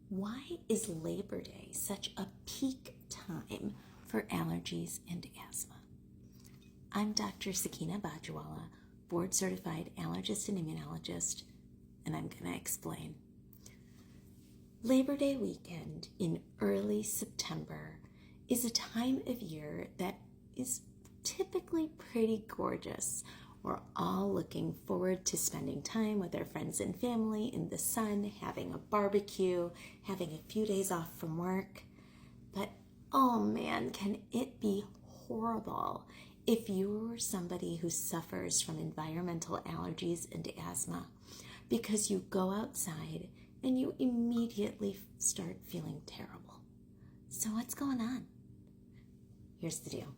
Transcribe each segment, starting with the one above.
Why is Labor Day such a peak time for allergies and asthma? I'm Dr. Sakina Bajwala, board-certified allergist and immunologist, and I'm going to explain. Labor Day weekend in early September is a time of year that is typically pretty gorgeous. We're all looking forward to spending time with our friends and family in the sun, having a barbecue, having a few days off from work. But oh man, can it be horrible if you're somebody who suffers from environmental allergies and asthma, because you go outside and you immediately start feeling terrible. So what's going on? Here's the deal.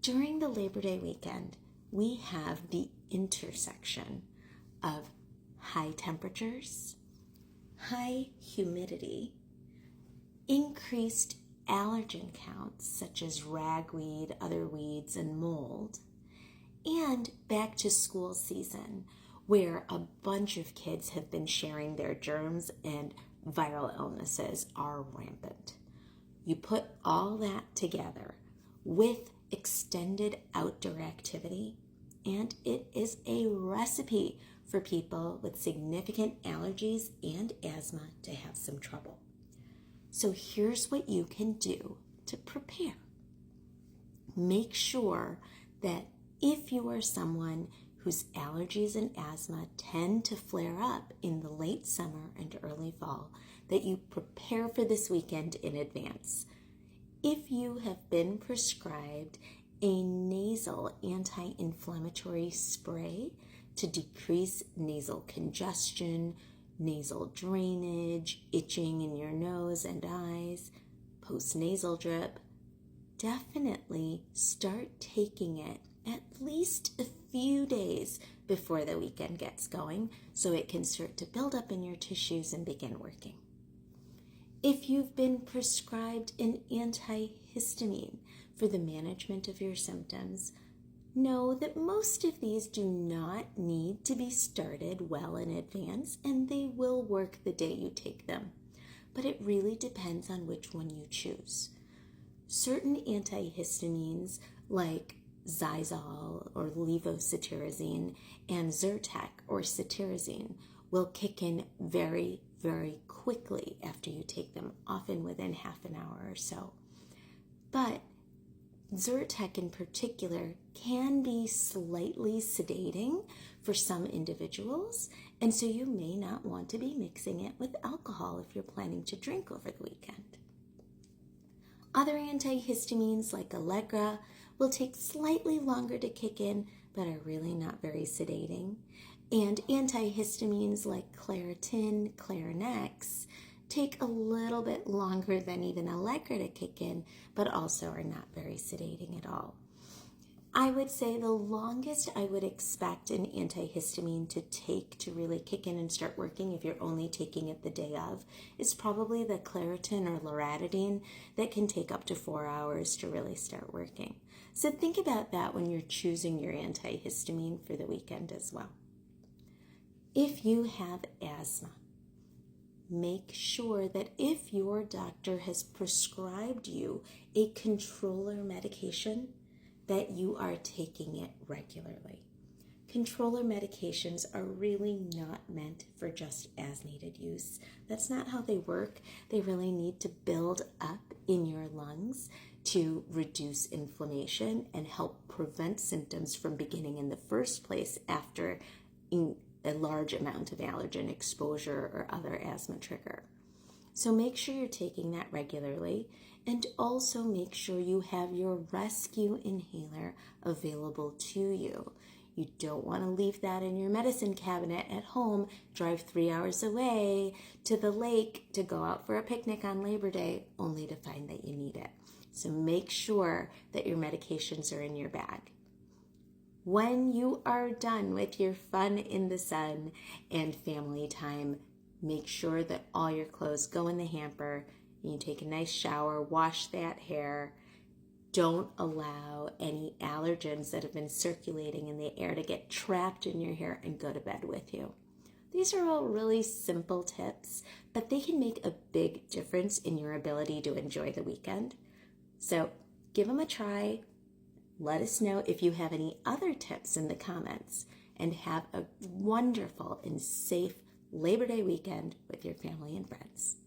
During the Labor Day weekend, we have the intersection of high temperatures, high humidity, increased allergen counts such as ragweed, other weeds, and mold, and back to school season where a bunch of kids have been sharing their germs and viral illnesses are rampant. You put all that together with extended outdoor activity, and it is a recipe for people with significant allergies and asthma to have some trouble. So here's what you can do to prepare. Make sure that if you are someone whose allergies and asthma tend to flare up in the late summer and early fall, that you prepare for this weekend in advance. If you have been prescribed a nasal anti-inflammatory spray to decrease nasal congestion, nasal drainage, itching in your nose and eyes, post-nasal drip, definitely start taking it at least a few days before the weekend gets going so it can start to build up in your tissues and begin working. If you've been prescribed an antihistamine for the management of your symptoms, know that most of these do not need to be started well in advance, and they will work the day you take them. But it really depends on which one you choose. Certain antihistamines like Xyzal or levocetirizine and Zyrtec or cetirizine will kick in very, very quickly after you take them, often within half an hour or so. But Zyrtec in particular can be slightly sedating for some individuals, and so you may not want to be mixing it with alcohol if you're planning to drink over the weekend. Other antihistamines like Allegra will take slightly longer to kick in, but are really not very sedating. And antihistamines like Claritin, Clarinex take a little bit longer than even Allegra to kick in, but also are not very sedating at all. I would say the longest I would expect an antihistamine to take to really kick in and start working, if you're only taking it the day of, is probably the Claritin or Loratadine that can take up to 4 hours to really start working. So think about that when you're choosing your antihistamine for the weekend as well. If you have asthma, make sure that if your doctor has prescribed you a controller medication, that you are taking it regularly. Controller medications are really not meant for just as-needed use. That's not how they work. They really need to build up in your lungs to reduce inflammation and help prevent symptoms from beginning in the first place after a large amount of allergen exposure or other asthma trigger. So make sure you're taking that regularly, and also make sure you have your rescue inhaler available to you. You don't want to leave that in your medicine cabinet at home, drive 3 hours away to the lake to go out for a picnic on Labor Day, only to find that you need it. So make sure that your medications are in your bag. When you are done with your fun in the sun and family time, make sure that all your clothes go in the hamper. You take a nice shower, wash that hair. Don't allow any allergens that have been circulating in the air to get trapped in your hair and go to bed with you. These are all really simple tips, but they can make a big difference in your ability to enjoy the weekend. So give them a try. Let us know if you have any other tips in the comments, and have a wonderful and safe Labor Day weekend with your family and friends.